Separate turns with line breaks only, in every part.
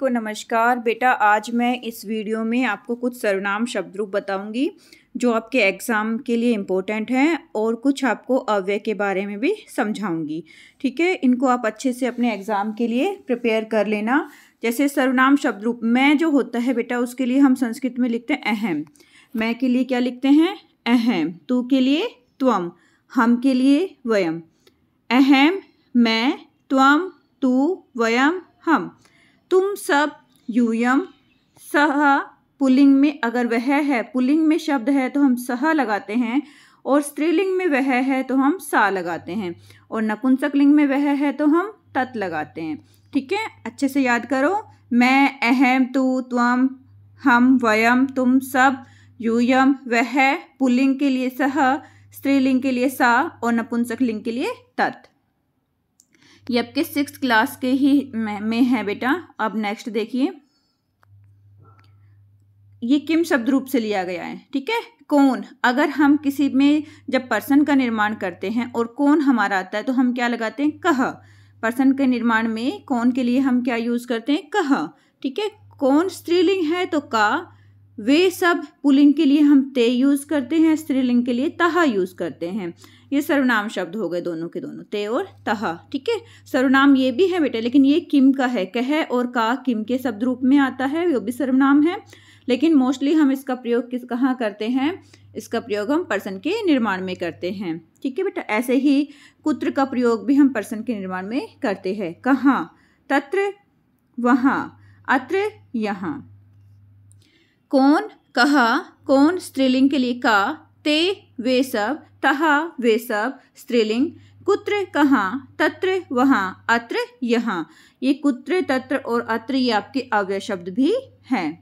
को नमस्कार बेटा। आज मैं इस वीडियो में आपको कुछ सर्वनाम शब्द रूप बताऊंगी जो आपके एग्ज़ाम के लिए इम्पोर्टेंट हैं और कुछ आपको अव्यय के बारे में भी समझाऊंगी। ठीक है, इनको आप अच्छे से अपने एग्ज़ाम के लिए प्रिपेयर कर लेना। जैसे सर्वनाम शब्द रूप मैं जो होता है बेटा, उसके लिए हम संस्कृत में लिखते हैं अहम। मैं के लिए क्या लिखते हैं? अहम। तू के लिए त्वम। हम के लिए वयम। अहम, मैं, त्वम, तू, वयम, हम। तुम सब, यूयम। सह पुल्लिंग में अगर वह है, पुल्लिंग में शब्द है तो हम सह लगाते हैं, और स्त्रीलिंग में वह है तो हम सा लगाते हैं, और नपुंसक लिंग में वह है तो हम तत् लगाते हैं। ठीक है, अच्छे से याद करो। मैं, अहम, तू, त्वम, हम, वयम, तुम सब, यूयम, वह, पुल्लिंग के लिए सह, स्त्रीलिंग के लिए सा, और नपुंसक लिंग के लिए तत्। ये आपके 6th क्लास के ही में है बेटा। अब नेक्स्ट देखिए, ये किम शब्द रूप से लिया गया है। ठीक है, कौन। अगर हम किसी में जब पर्सन का निर्माण करते हैं और कौन हमारा आता है तो हम क्या लगाते हैं? कह। पर्सन के निर्माण में कौन के लिए हम क्या यूज करते हैं? कह। ठीक है, कौन स्त्रीलिंग है तो का। वे सब पुल्लिंग के लिए हम ते यूज करते हैं, स्त्रीलिंग के लिए तह यूज करते हैं। ये सर्वनाम शब्द हो गए दोनों के दोनों, ते और तह। ठीक है, सर्वनाम ये भी है बेटा, लेकिन ये किम का है। कह और का किम के शब्द रूप में आता है, वो भी सर्वनाम है, लेकिन मोस्टली हम इसका प्रयोग कहाँ करते हैं? इसका प्रयोग हम पर्सन के निर्माण में करते हैं। ठीक है बेटा, ऐसे ही कुत्र का प्रयोग भी हम पर्सन के निर्माण में करते हैं। कहाँ, तत्र, वहाँ, अत्र, यहाँ। कौन, कहा, कौन स्त्रीलिंग के लिए का, ते वे सब, तहा वे सब, स्त्रीलिंग। कुत्र, कहाँ, तत्र, वहाँ, अत्र, यहाँ। ये कुत्र, तत्र और अत्र ये आपके अव्यय शब्द भी हैं।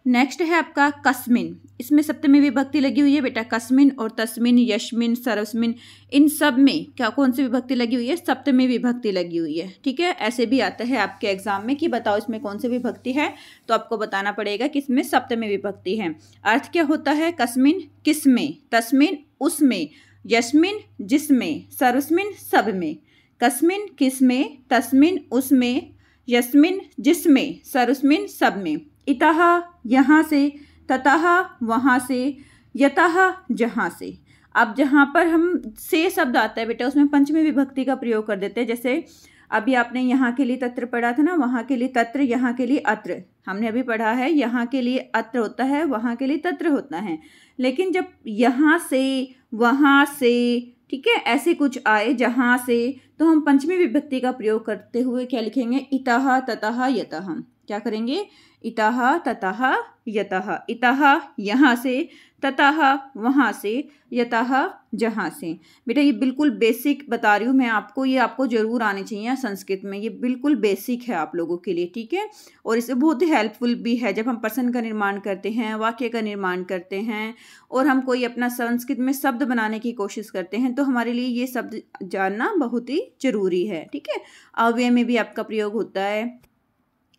नेक्स्ट है आपका कस्मिन। इसमें सप्तमी विभक्ति लगी हुई है बेटा। कस्मिन और तस्मिन, यस्मिन, सर्वस्मिन, इन सब में क्या कौन सी विभक्ति लगी हुई है? सप्तमी विभक्ति लगी हुई है। ठीक है, ऐसे भी आता है आपके एग्जाम में कि बताओ इसमें कौन सी विभक्ति है, तो आपको बताना पड़ेगा कि इसमें सप्तमी विभक्ति है। अर्थ क्या होता है? कस्मिन किसमें, तस्मिन उसमें, यस्मिन जिसमें, सर्वस्मिन सब में। कस्मिन किसमें, तस्मिन उसमें, यस्मिन जिसमें, सर्वस्मिन सब में। इतः यहाँ से, ततः वहाँ से, यतः जहाँ से। अब जहाँ पर हम से शब्द आता है बेटा, उसमें पंचमी विभक्ति का प्रयोग कर देते हैं। जैसे अभी आपने यहाँ के लिए तत्र पढ़ा था ना, वहाँ के लिए तत्र, यहाँ के लिए अत्र। हमने अभी पढ़ा है यहाँ के लिए अत्र होता है, वहाँ के लिए तत्र होता है। लेकिन जब यहाँ से, वहाँ से, ठीक है, ऐसे कुछ आए जहाँ से, तो हम पंचमी विभक्ति का प्रयोग करते हुए क्या लिखेंगे? इतः, ततः, यतः। क्या करेंगे? इतः, ततः, यतः। इतः यहाँ से, ततः वहाँ से, यतः जहाँ से। बेटा ये बिल्कुल बेसिक बता रही हूँ मैं आपको, ये आपको जरूर आने चाहिए संस्कृत में। ये बिल्कुल बेसिक है आप लोगों के लिए। ठीक है, और इसे बहुत ही हेल्पफुल भी है जब हम पर्सन का निर्माण करते हैं, वाक्य का निर्माण करते हैं, और हम कोई अपना संस्कृत में शब्द बनाने की कोशिश करते हैं, तो हमारे लिए ये शब्द जानना बहुत ही जरूरी है। ठीक है, अव्यय में भी आपका प्रयोग होता है।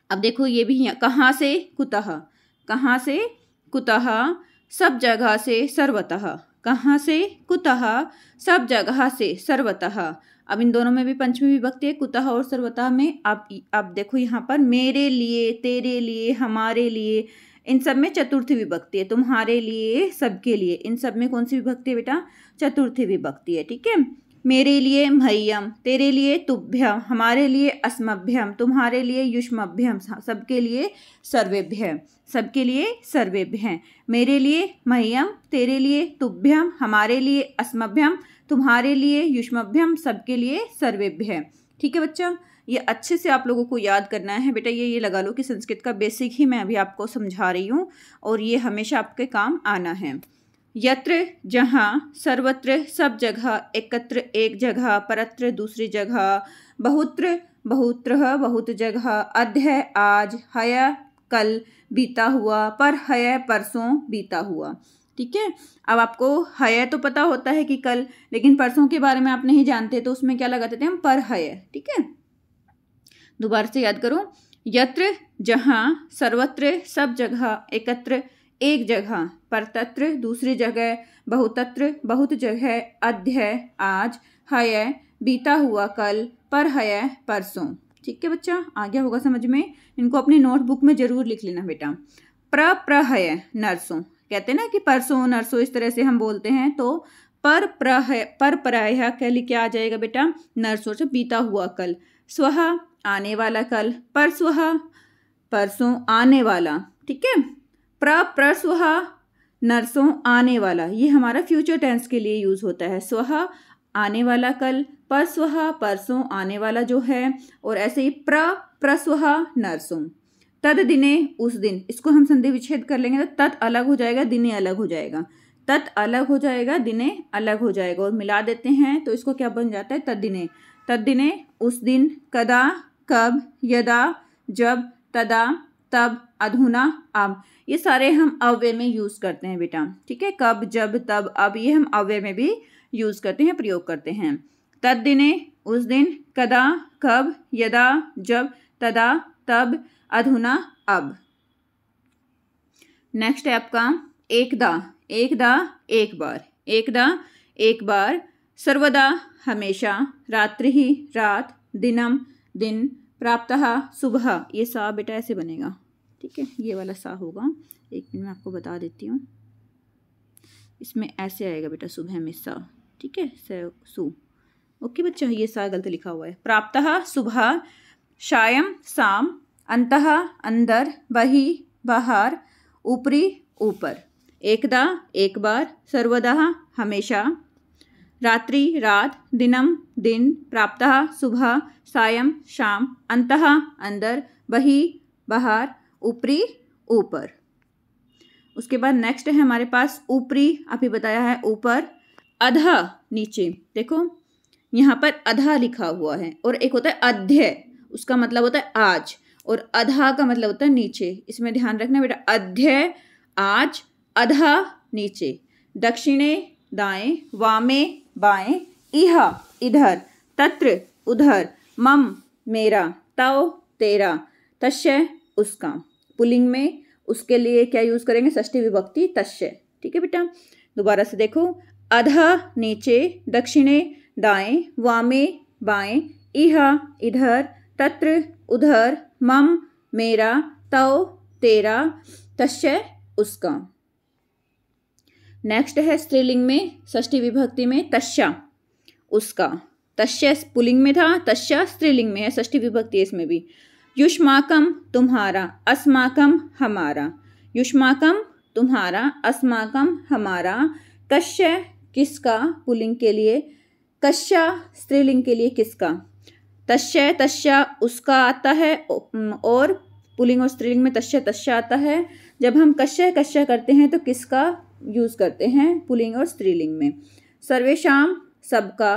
अब देखो ये भी कहाँ से, कुतः। कहाँ से, कुतः, सब जगह से, सर्वतः। कहाँ से, कुतः, सब जगह से, सर्वतः। अब इन दोनों में भी पंचमी विभक्ति है, कुतः और सर्वतः में। अब देखो यहाँ पर मेरे लिए, तेरे लिए, हमारे लिए, इन सब में चतुर्थी विभक्ति है। तुम्हारे लिए, सबके लिए, इन सब में कौन सी विभक्ति है बेटा? चतुर्थी विभक्ति है। ठीक है, मेरे लिए मह्यम, तेरे लिए तुभ्यम, हमारे लिए अस्मभ्यम, तुम्हारे लिए युष्मभ्यम, सबके लिए सर्वेभ्यम, सबके लिए सर्वेभ्यम। मेरे लिए मह्यम, तेरे लिए तुभ्यम, हमारे लिए अस्मभ्यम, तुम्हारे लिए युष्मभ्यम, सबके लिए सर्वेभ्यम। ठीक है बच्चा, ये अच्छे से आप लोगों को याद करना है बेटा। ये लगा लो कि संस्कृत का बेसिक ही मैं अभी आपको समझा रही हूँ, और ये हमेशा आपके काम आना है। यत्र जहाँ, सर्वत्र सब जगह, एकत्र एक जगह, परत्र दूसरी जगह, बहुत्र बहुत्र बहुत जगह, अद्य आज, हय कल बीता हुआ, पर हय परसों बीता हुआ। ठीक है, अब आपको हय तो पता होता है कि कल, लेकिन परसों के बारे में आप नहीं जानते, तो उसमें क्या लगा देते हैं हम? पर हय। ठीक है, दोबारा से याद करो। यत्र जहाँ, सर्वत्र सब जगह, एकत्र एक जगह, परतत्र दूसरी जगह, बहुतत्र बहुत जगह, अद्य आज, हय बीता हुआ कल, पर हय परसों। ठीक है बच्चा, आ गया होगा समझ में। इनको अपनी नोटबुक में जरूर लिख लेना बेटा। प्रहय नरसों, कहते हैं ना कि परसों नरसों, इस तरह से हम बोलते हैं। तो पर प्रायः कल क्या आ जाएगा बेटा, नरसों से बीता हुआ कल। स्वः आने वाला कल, परस्वः परसों आने वाला, ठीक है। प्रस्वः नरसों आने वाला, ये हमारा फ्यूचर टेंस के लिए यूज होता है। स्वः आने वाला कल, परस्वः परसों आने वाला जो है, और ऐसे ही प्रस्वः नरसों। तद दिने उस दिन, इसको हम संधि विच्छेद कर लेंगे तो तत् अलग हो जाएगा, दिने अलग हो जाएगा। तत् अलग हो जाएगा, दिने अलग हो जाएगा, और मिला देते हैं तो इसको क्या बन जाता है, तद्दिने। तद्दिने उस दिन, कदा कब, यदा जब, तदा तब, अधुना अब, ये सारे हम अव्यय में यूज करते हैं बेटा, ठीक है। कब, जब, तब, अब, ये हम अव्यय में भी यूज करते हैं, प्रयोग करते हैं। तद्दिने उस दिन, कदा कब, यदा जब, तदा तब, अधुना अब। नेक्स्ट है आपका एकदा। एकदा एक बार, एकदा एक बार, सर्वदा हमेशा, रात्रि ही रात, दिनम दिन, प्राप्तः सुबह। ये सा बेटा ऐसे बनेगा, ठीक है, ये वाला सा होगा। एक मिनट में आपको बता देती हूँ, इसमें ऐसे आएगा बेटा सुबह में सा, ठीक है, सु। ओके बच्चा, ये सा गलत लिखा हुआ है। प्राप्तः सुबह, सायं शाम, अंतः अंदर, बहि बाहर, ऊपरी ऊपर। एकदा एक बार, सर्वदा हमेशा, रात्रि रात, दिनम दिन, प्राप्तः सुबह, सायं शाम, अंतः अंदर, बहि बाहर, ऊपरी ऊपर। उसके बाद नेक्स्ट है हमारे पास ऊपरी, अभी बताया है ऊपर। अधः नीचे, देखो यहाँ पर अधः लिखा हुआ है, और एक होता है अध्य, उसका मतलब होता है आज, और अधा का मतलब होता है नीचे। इसमें ध्यान रखना बेटा, अध्य आज, अधा नीचे। दक्षिणे दाएं, वामे बाएं, इह इधर, तत्र उधर, मम मेरा, तव तेरा, तस्य उसका। पुल्लिंग में उसके लिए क्या यूज करेंगे, षष्ठी विभक्ति तस्य, ठीक है बेटा। दोबारा से देखो, अधः नीचे, दक्षिणे दाएं, वामे बाएं, इह इधर, तत्र उधर, मम मेरा, तव तेरा, तस्य उसका। नेक्स्ट है स्त्रीलिंग में, षष्ठी विभक्ति में, तस्या उसका। तस्य पुल्लिंग में था, तस्या स्त्रीलिंग में है, षष्ठी विभक्ति है इसमें भी। युष्माकम तुम्हारा, अस्माकम हमारा। युष्माकम तुम्हारा, अस्माकम हमारा। कस्य किसका, पुल्लिंग के लिए। कस्या स्त्रीलिंग के लिए किसका। तस्य तस्या उसका आता है, और पुल्लिंग और स्त्रीलिंग में तस्य तस्या आता है। जब हम कस्य कस्य करते हैं तो किसका यूज करते हैं, पुल्लिंग और स्त्रीलिंग में। सर्वेशाम सबका,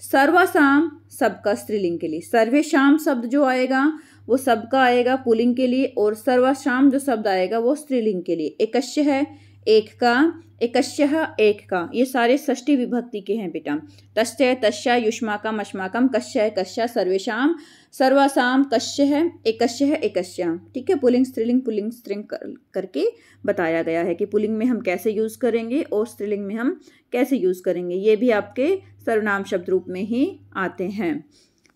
सर्वसाम सबका स्त्रीलिंग के लिए। सर्वेशाम शब्द जो आएगा वो सबका आएगा पुल्लिंग के लिए, और सर्वशाम जो शब्द आएगा वो स्त्रीलिंग के लिए। एकस्य है एक का, एकस्यः एक का, ये सारे षष्ठी विभक्ति के हैं बेटा। तस्य तस्या, युष्माकम अस्माकम, कस्य कस्या, सर्वेशाम सर्वासाम, कस्य है एकस्य है एकस्या, ठीक है। पुल्लिंग स्त्रीलिंग करके बताया गया है कि पुल्लिंग में हम कैसे यूज करेंगे और स्त्रीलिंग में हम कैसे यूज करेंगे। ये भी आपके सर्वनाम शब्द रूप में ही आते हैं।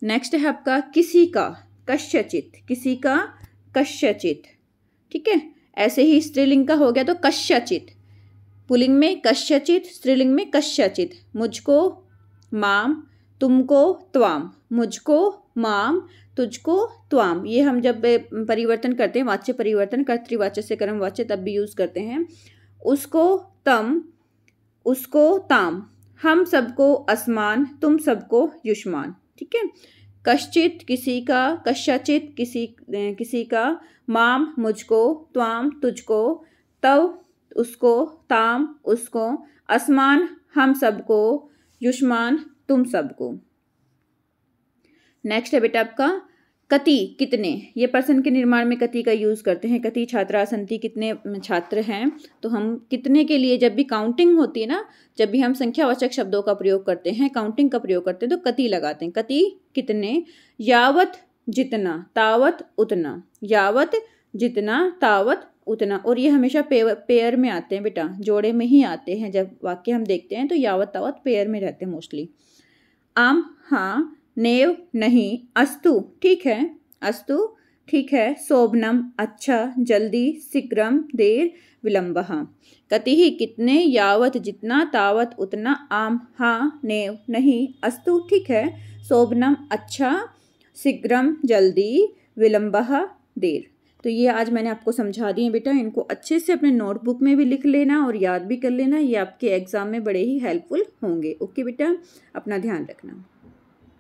नेक्स्ट है आपका किसी का, कस्यचित, किसी का कस्यचित, ठीक है। ऐसे ही स्त्रीलिंग का हो गया तो कस्यचित, पुल्लिंग में कस्यचित, स्त्रीलिंग में कस्यचित। मुझको माम, तुमको त्वाम, मुझको माम, तुझको त्वाम। ये हम जब परिवर्तन करते हैं, वाच्य परिवर्तन, कर्तृवाच्य से कर्मवाच्य, तब भी यूज करते हैं। उसको तम, उसको ताम, हम सबको असमान, तुम सबको युष्मान, ठीक है। कश्चित किसी का, कस्यचित किसी का, माम मुझको, त्वाम तुझको, तव उसको, ताम उसको, असमान हम सबको, युष्मान तुम सबको। नेक्स्ट है बेटा आपका कति, कितने। ये पर्सन के निर्माण में कति का यूज करते हैं। कति छात्रा सन्ति, कितने छात्र हैं। तो हम कितने के लिए जब भी काउंटिंग होती है ना, जब भी हम संख्यावाचक शब्दों का प्रयोग करते हैं, काउंटिंग का प्रयोग करते हैं, तो कति लगाते हैं। कति कितने। यावत जितना, तावत उतना, यावत जितना, तावत उतना। और ये हमेशा पेयर में आते हैं बेटा, जोड़े में ही आते हैं। जब वाक्य हम देखते हैं तो यावत तावत पेयर में रहते हैं मोस्टली। आम हाँ, नेव नहीं, अस्तु ठीक है, अस्तु ठीक है, शोभनम अच्छा, जल्दी, शीघ्रम देर, विलंबः। कतिः कितने, यावत जितना, तावत उतना, आम हाँ, नेव नहीं, अस्तु ठीक है, शोभनम अच्छा, शीघ्रम जल्दी, विलंबः देर। तो ये आज मैंने आपको समझा दिए बेटा, इनको अच्छे से अपने नोटबुक में भी लिख लेना और याद भी कर लेना, ये आपके एग्जाम में बड़े ही हेल्पफुल होंगे। ओके बेटा, अपना ध्यान रखना।